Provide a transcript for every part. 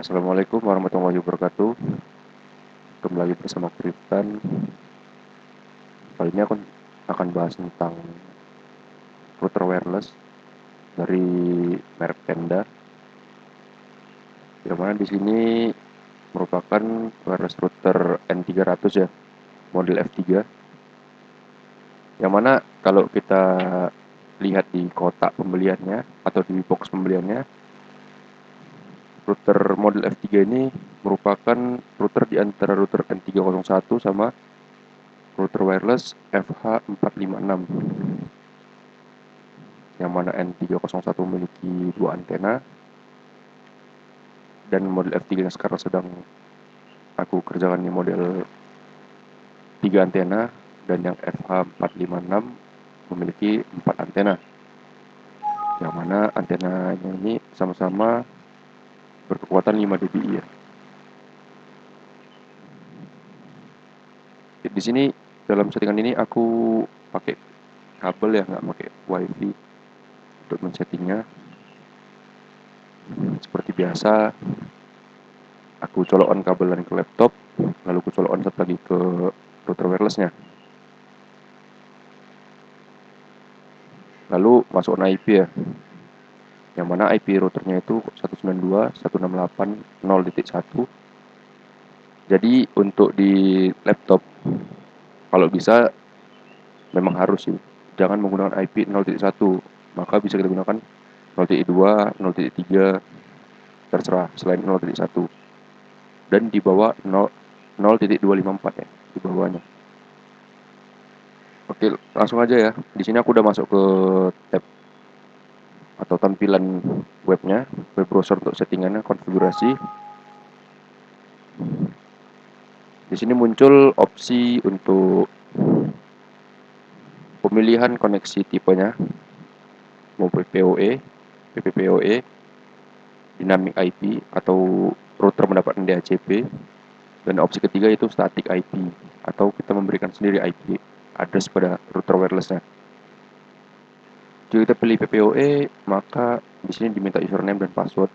Assalamualaikum warahmatullahi wabarakatuh. Kembali lagi bersama Kriptan. Kali ini aku akan bahas tentang router wireless dari merek Penda. Yang mana di sini merupakan wireless router N300 ya, model F3. Yang mana kalau kita lihat di kotak pembeliannya atau di box pembeliannya, router model F3 ini merupakan router di antara router N301 sama router wireless FH456, yang mana N301 memiliki dua antena, dan model F3 yang sekarang sedang aku kerjakan ini model 3 antena, dan yang FH456 memiliki 4 antena, yang mana antenanya ini sama-sama berkekuatan 5 dBi ya. Di sini dalam settingan ini aku pakai kabel ya, nggak pakai wifi untuk men-settingnya. Seperti biasa, aku colokkan kabel ke laptop, lalu aku colokkan satu lagi ke router wirelessnya, lalu masukkan IP ya, yang mana IP routernya itu 192.168.0.1. Jadi untuk di laptop, kalau bisa memang harus sih jangan menggunakan IP 0.1, maka bisa kita gunakan 0.2, 0.3, terserah selain 0.1, dan di bawah 0.254 ya, di bawahnya. Oke, langsung aja ya. Di sini aku udah masuk ke tab atau tampilan webnya, web browser untuk settingannya, konfigurasi. Di sini muncul opsi untuk pemilihan koneksi tipenya, mau PPOE, PPPoE, dynamic IP atau router mendapatkan DHCP, dan opsi ketiga itu static IP atau kita memberikan sendiri IP address pada router wirelessnya. Jika kita pilih PPOE, maka di sini diminta username dan password,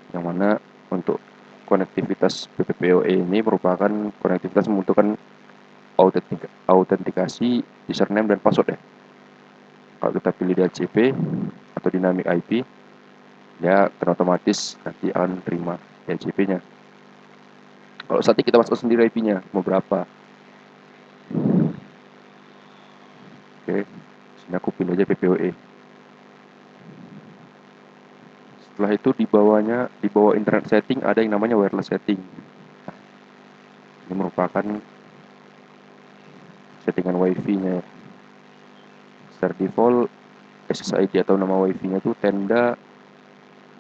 yang mana untuk konektivitas PPPoE ini merupakan konektivitas membutuhkan autentikasi username dan password ya. Kalau kita pilih DHCP atau dynamic IP, ya otomatis nanti akan terima DHCP-nya. Kalau static kita masuk sendiri IP-nya mau berapa. Oke, sini aku pilih aja PPoE. Setelah itu di bawah internet setting ada yang namanya wireless setting. Ini merupakan settingan wifi-nya. Secara default SSID atau nama wifi-nya itu tenda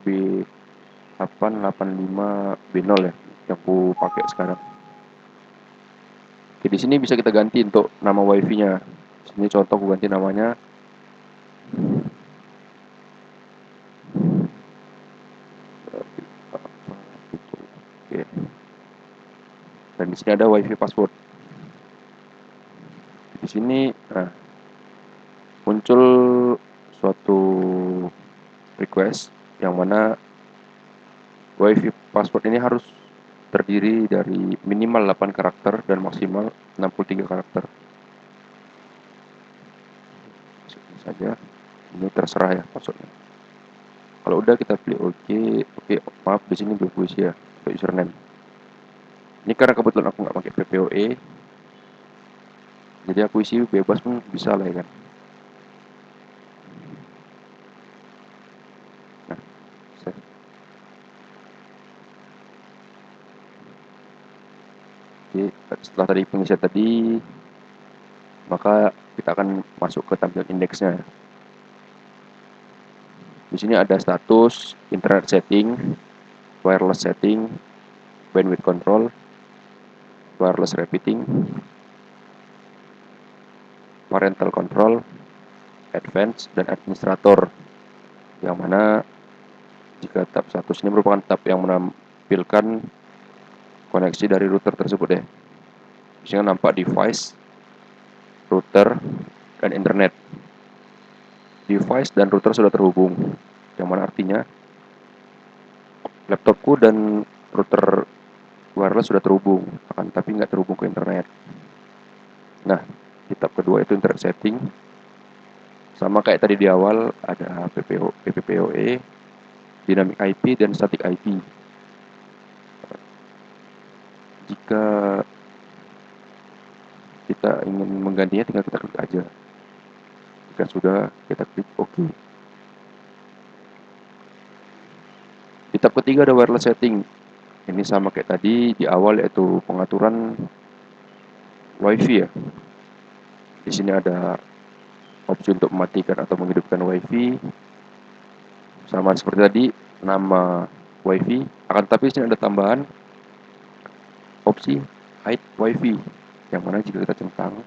B885B0 ya, yang aku pakai sekarang. Oke, di sini bisa kita ganti untuk nama wifi-nya. Sini contoh aku ganti namanya Oke. Dan di sini ada wifi password. Di sini muncul suatu request yang mana wifi password ini harus terdiri dari minimal 8 karakter dan maksimal 63 karakter. Ini saja, ini terserah ya passwordnya. Kalau udah kita pilih oke, maaf di sini belum isi ya untuk username. Ini karena kebetulan aku nggak pakai PPoE, jadi aku isi bebas pun bisa lah ya kan. Nah, oke, setelah tadi pengisian tadi, maka kita akan masuk ke tampilan indeksnya. Di sini ada status, internet setting, wireless setting, bandwidth control, wireless repeating, parental control, advanced, dan administrator. Yang mana jika tab status ini merupakan tab yang menampilkan koneksi dari router tersebut ya. Di sini nampak device, router, dan internet. Device dan router sudah terhubung, yang mana artinya laptopku dan router wireless sudah terhubung, akan tapi nggak terhubung ke internet. Nah, di tab kedua itu internet setting. Sama kayak tadi di awal, ada PPPoE, dynamic IP, dan static IP. Jika kita ingin menggantinya, tinggal kita klik aja. Jika sudah, kita klik OK. Di tab ketiga ada wireless setting. Ini sama kayak tadi di awal, yaitu pengaturan WiFi ya. Di sini ada opsi untuk mematikan atau menghidupkan WiFi. Sama seperti tadi, nama WiFi. Akan tetapi di sini ada tambahan opsi hide WiFi, yang mana jika kita centang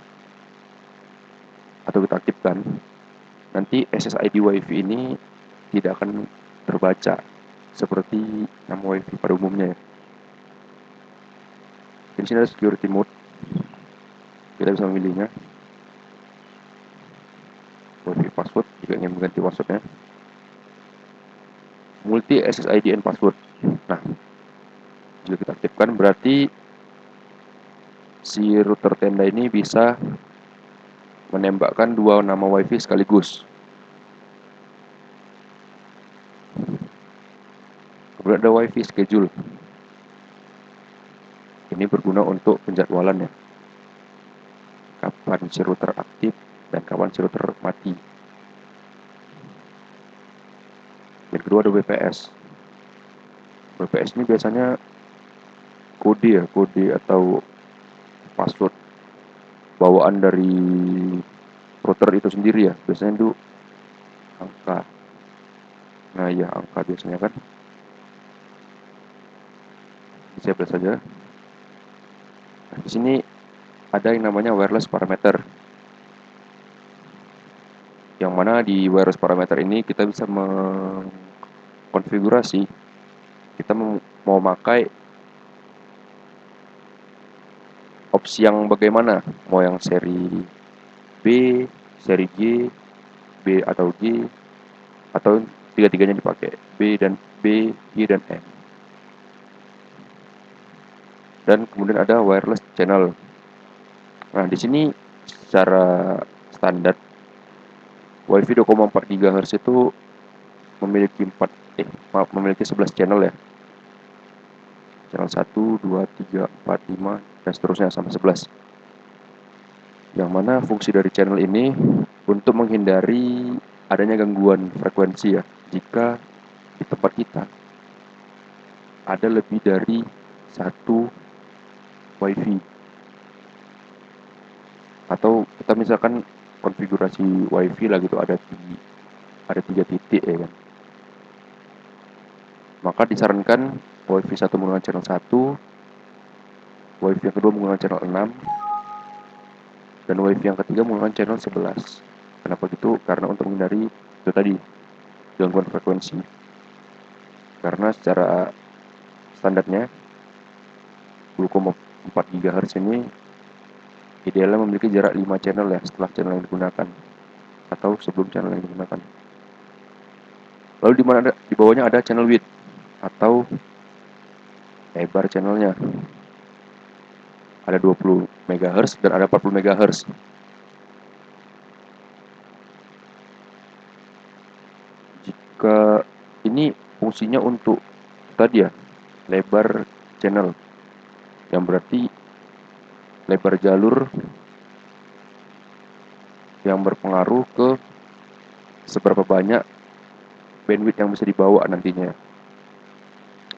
atau kita aktifkan, nanti SSID WiFi ini tidak akan terbaca seperti nama WiFi pada umumnya ya. Di sini ada security mode, kita bisa memilihnya. WiFi password jika ingin mengganti passwordnya. Multi SSID and password. Nah, jika kita aktifkan berarti si router tenda ini bisa menembakkan dua nama WiFi sekaligus. Kemudian ada WiFi schedule. Ini berguna untuk penjadwalan ya. Kapan si router aktif dan kapan si router mati. Yang kedua ada WPS. WPS ini biasanya kode atau password bawaan dari router itu sendiri ya. Biasanya itu angka. Nah ya, angka biasanya kan. Disable saja. Nah, di sini ada yang namanya wireless parameter. Yang mana di wireless parameter ini kita bisa mengkonfigurasi kita mau pakai opsi yang bagaimana, mau yang seri B, seri G, B atau G, atau tiga-tiganya dipakai, B, G dan M. Dan kemudian ada wireless channel. Nah, di sini secara standar WiFi 2,4 GHz itu memiliki 11 channel ya. Channel 1, 2, 3, 4, 5 dan seterusnya sampai 11. Yang mana fungsi dari channel ini untuk menghindari adanya gangguan frekuensi ya. Jika di tempat kita ada lebih dari satu WiFi, atau kita misalkan konfigurasi WiFi lah gitu, ada 3 titik ya kan. Maka disarankan WiFi 1 menggunakan channel 1, WiFi yang kedua menggunakan channel 6, dan WiFi yang ketiga menggunakan channel 11. Kenapa gitu? Karena untuk menghindari itu tadi, gangguan frekuensi. Karena secara standarnya 2,4 GHz ini idealnya memiliki jarak 5 channel ya setelah channel yang digunakan atau sebelum channel yang digunakan. Lalu di bawahnya ada channel width atau lebar channelnya. Ada 20 MHz dan ada 40 MHz. Jika ini fungsinya untuk tadi ya, lebar channel, yang berarti lebar jalur yang berpengaruh ke seberapa banyak bandwidth yang bisa dibawa nantinya.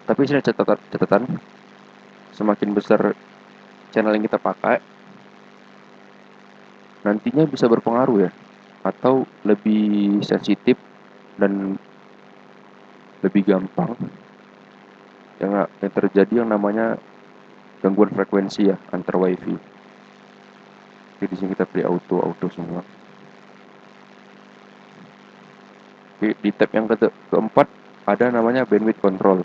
Tapi sini catatan, semakin besar channel yang kita pakai, nantinya bisa berpengaruh ya, atau lebih sensitif dan lebih gampang yang terjadi yang namanya gangguan frekuensi ya antar WiFi. Oke, di sini kita pilih auto semua. Oke, di tab yang keempat ada namanya bandwidth control.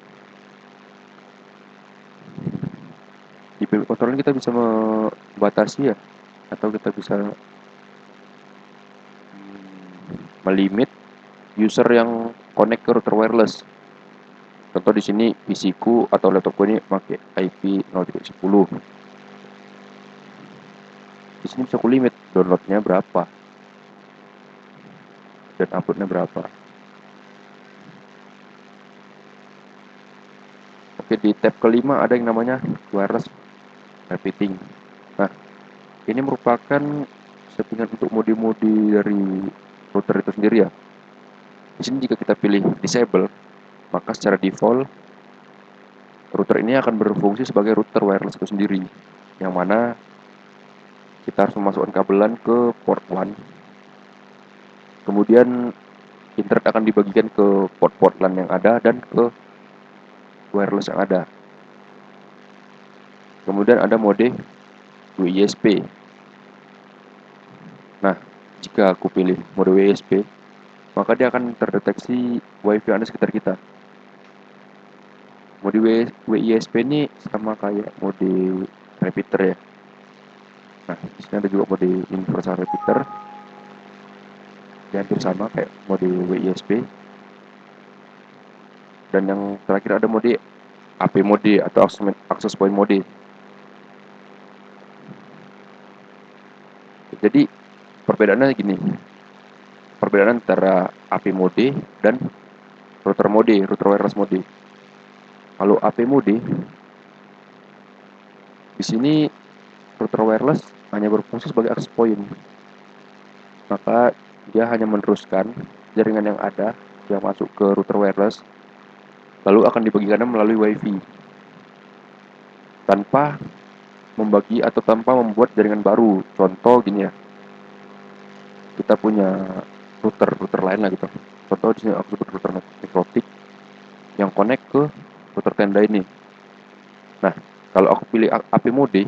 Di bandwidth control ini kita bisa membatasi ya, atau kita bisa melimit user yang connect ke router wireless. Contoh di sini PC ku atau laptopku ini pakai IP 0.10. Di sini bisa aku limit downloadnya berapa dan uploadnya berapa. Oke, di tab kelima ada yang namanya wireless repeating. Nah, ini merupakan settingan untuk mode-mode dari router itu sendiri ya. Di sini jika kita pilih disable, maka secara default router ini akan berfungsi sebagai router wireless itu sendiri, yang mana kita harus memasukkan kabelan ke port 1. Kemudian internet akan dibagikan ke port-port LAN yang ada dan ke wireless yang ada. Kemudian ada mode WISP. Nah, jika aku pilih mode WISP, maka dia akan terdeteksi WiFi yang ada sekitar kita. Mode WISP ini sama kayak mode repeater ya. Nah, di sini ada juga mode universal repeater. Dia hampir sama kayak mode WISP. Dan yang terakhir ada mode AP mode atau access point mode. Jadi perbedaannya gini. Perbedaan antara AP mode dan router mode, router wireless mode. Kalau AP mode di sini router wireless hanya berfungsi sebagai access point. Maka dia hanya meneruskan jaringan yang ada yang masuk ke router wireless lalu akan dibagikannya melalui WiFi tanpa membagi atau tanpa membuat jaringan baru. Contoh gini ya, kita punya router lain lah gitu. Contoh di sini aku sebut router mikrotik yang connect ke router tenda ini. Nah, kalau aku pilih AP mode,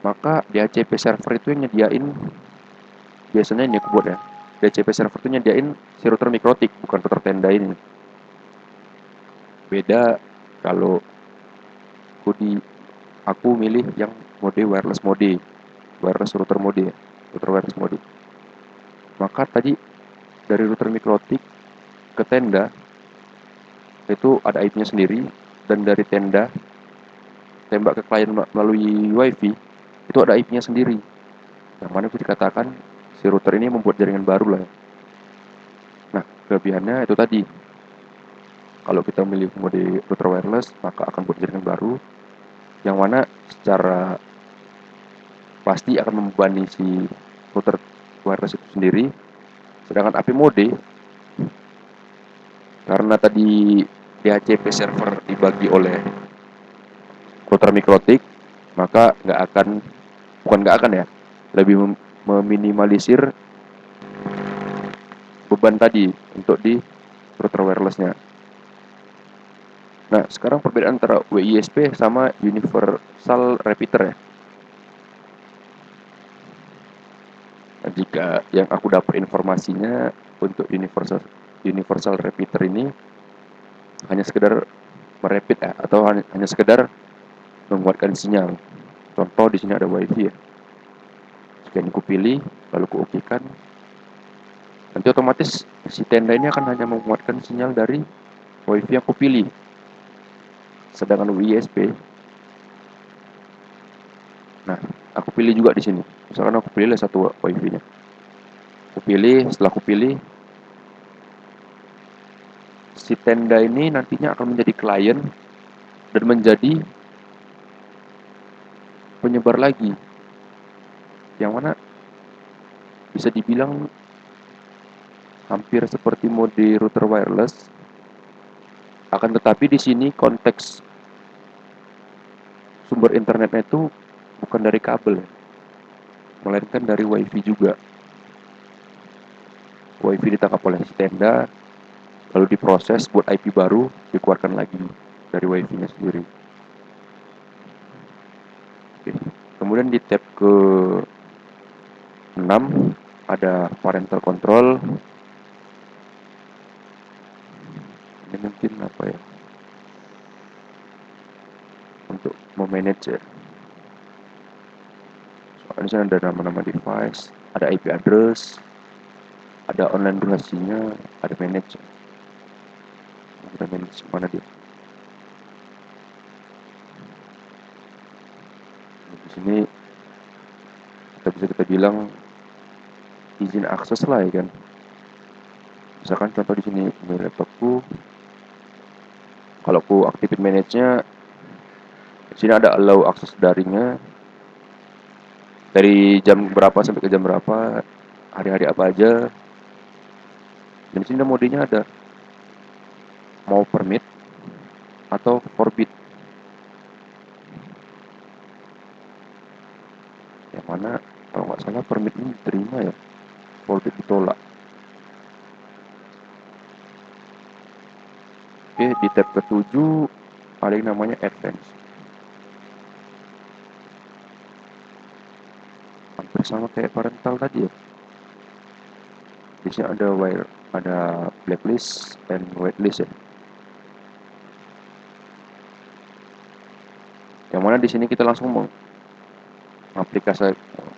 maka DHCP server itu yang nyediain, biasanya ini aku buat ya, DHCP server itu nyediain si router mikrotik, bukan router tenda ini. Beda kalau aku milih yang mode wireless mode, wireless router mode, router wireless mode. Maka tadi dari router mikrotik ke tenda itu ada IP-nya sendiri, dan dari tenda tembak ke klien melalui WiFi itu ada IP-nya sendiri. Yang mana bisa dikatakan si router ini membuat jaringan baru lah. Nah, kelebihannya itu tadi. Kalau kita memilih mode router wireless, maka akan buat jaringan baru, yang mana secara pasti akan membebani si router wireless itu sendiri. Sedangkan AP mode, karena tadi DHCP server dibagi oleh router mikrotik, maka bukan nggak akan ya, lebih meminimalisir beban tadi untuk di router wirelessnya. Nah, sekarang perbedaan antara WISP sama universal repeater ya. Nah, jika yang aku dapat informasinya untuk universal repeater ini hanya sekedar merepeat ya, atau hanya sekedar menguatkan sinyal. Contoh di sini ada WiFi ya. Jika ini ku pilih, lalu ku okekan, nanti otomatis si tenda ini akan hanya menguatkan sinyal dari WiFi yang ku pilih. Sedangkan WISP, nah aku pilih juga di sini. Misalkan aku pilih satu WiFi-nya. Setelah aku pilih, si tenda ini nantinya akan menjadi klien dan menjadi penyebar lagi, yang mana bisa dibilang hampir seperti mode router wireless. Akan tetapi di sini konteks sumber internetnya itu bukan dari kabel, melainkan dari WiFi juga. WiFi ditangkap oleh si tenda, lalu diproses buat IP baru, dikeluarkan lagi dari WiFi-nya sendiri. Oke. Kemudian di tab ke 6 ada parental control. Ini mungkin apa ya, untuk memanage ya. Soalnya di sana ada nama-nama device, ada IP address, ada online durasinya, ada manage. manage mana dia. Di sini kita bilang izin akses lah ya kan. Misalkan contoh di sini laptopku, kalau aku aktifin manage-nya, di sini ada allow akses daringnya dari jam berapa sampai ke jam berapa, hari-hari apa aja. Dan di sini modenya ada mau permit atau forbid. Yang mana kalau nggak salah permit ini diterima ya, forbid ditolak. Oke, di tab ke-7 ada yang namanya advance. Hampir sama kayak parental tadi ya. Di sini ada blacklist dan whitelist ya. Yang mana di sini kita langsung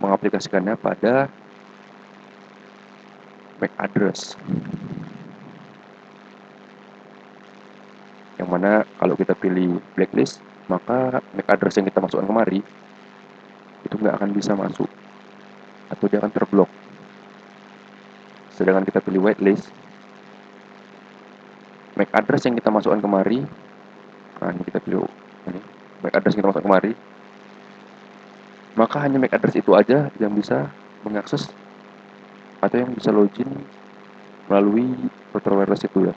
mengaplikasikannya pada MAC address. Yang mana kalau kita pilih blacklist, maka MAC address yang kita masukkan kemari itu nggak akan bisa masuk atau dia akan terblok. Sedangkan kita pilih whitelist, MAC address yang kita masukkan kemari, nah ini kita pilih ini, MAC address yang kita masukkan kemari, maka hanya MAC address itu aja yang bisa mengakses atau yang bisa login melalui router wireless itu ya.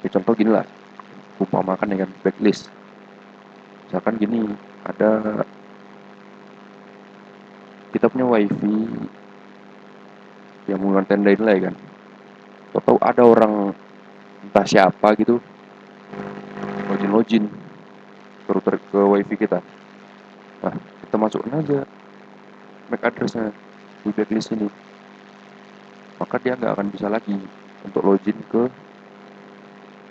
Ya contoh gini lah, umpamakan dengan blacklist. Misalkan gini, ada kita punya wifi yang menggunakan tenda ini lah ya kan. Atau ada orang entah siapa gitu login ke router ke wifi kita. Nah, kita masukin aja MAC addressnya di blacklist ini. Maka dia nggak akan bisa lagi untuk login ke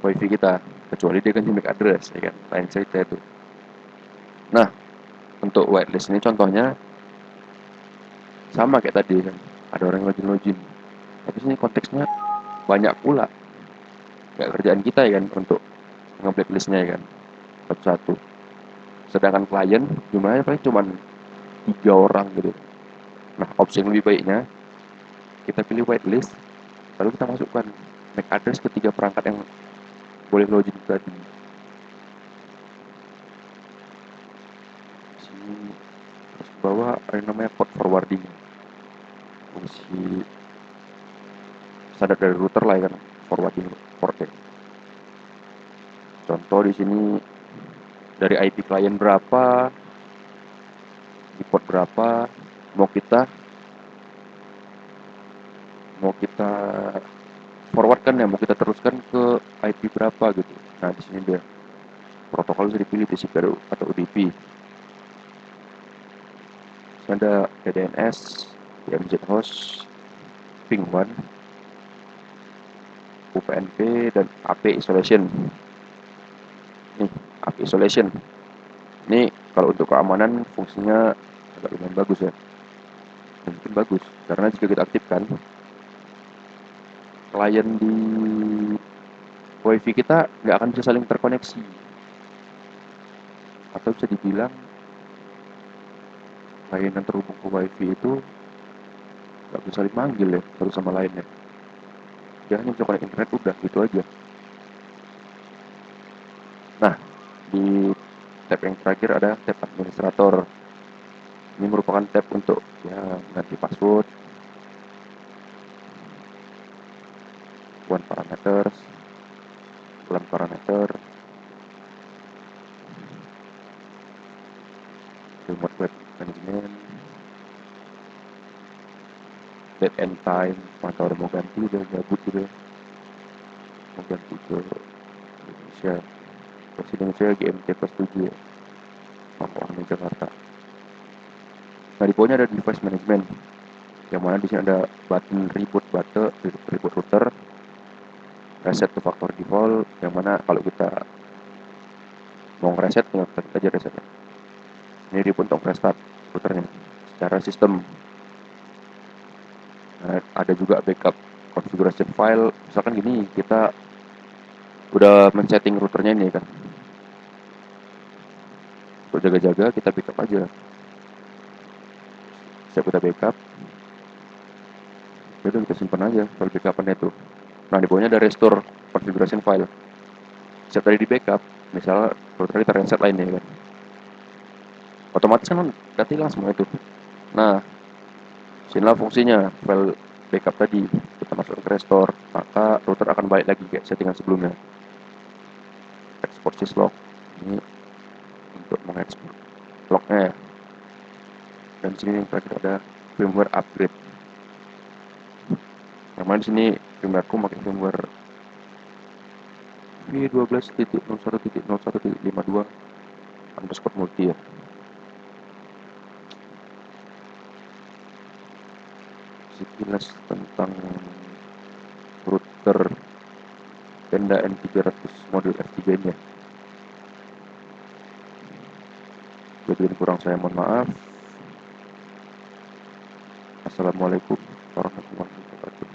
wifi kita kecuali dia ganti MAC address ya kan. Lain cerita itu. Nah, untuk whitelist ini contohnya sama kayak tadi kan. Ada orang yang login. Tapi sini konteksnya banyak pula. Kayak kerjaan kita ya kan untuk nge-blacklistnya ya kan. Satu-satu. Sedangkan klien jumlahnya paling cuma 3 orang gitu. Nah, opsi yang lebih baiknya kita pilih whitelist, lalu kita masukkan MAC address ke 3 perangkat yang boleh login tadi. Sini terus bawah ada yang namanya port forwarding. Fungsi standar dari router lah ya kan, forwarding portnya. Contoh di sini dari IP klien berapa, di port berapa, mau kita forwardkan ya, mau kita teruskan ke IP berapa gitu. Nah di sini dia protokol bisa dipilih TCP atau UDP. Ada DNS, DMZ host, ping 1, UPnP, dan AP isolation. Nih, AP isolation. Ini kalau untuk keamanan fungsinya agak lumayan bagus ya. Mungkin bagus karena jika kita aktifkan, klien di wifi kita nggak akan bisa saling terkoneksi, atau bisa dibilang klien yang terhubung ke wifi itu nggak bisa saling manggil ya satu sama lainnya. Dia hanya bisa connect internet udah gitu aja. Nah, di tab yang terakhir ada tab administrator. Ini merupakan tab untuk ya ganti password, one parameters, plan parameter, remote web management, date and time, maka udah mau ganti udah gabut gitu ya. Mau ganti ke Indonesia, versi Indonesia GMT plus 7 ya, Pakuan Jakarta. Nah di bawahnya ada device management, yang mana di sini ada button reboot router, reset to factory default, yang mana kalau kita mau reset tinggal klik aja reset. Ini reboot untuk restart routernya secara sistem. Nah, ada juga backup configuration file. Misalkan gini, kita udah men-setting routernya ini kan. Untuk jaga-jaga kita backup aja. Setiap kita backup, ya udah kita simpan aja file backupannya itu. Nah, di bawahnya ada restore configuration file. Setiap tadi di backup, misalnya router kita reset lainnya kan. Otomatis kan data hilang semua itu. Nah, sinilah fungsinya file backup tadi. Kita masuk ke restore, maka router akan balik lagi kayak settingan sebelumnya. Export syslog. Ini untuk mengekspor lognya. Dan sini terakhir ada firmware upgrade. Yang mana di sini firmwareku pakai firmware V12.01.01.52 underscore multi ya. Sekilas tentang router Tenda N300 model R3 nya. Jadi kurang saya mohon maaf. Assalamualaikum warahmatullahi wabarakatuh.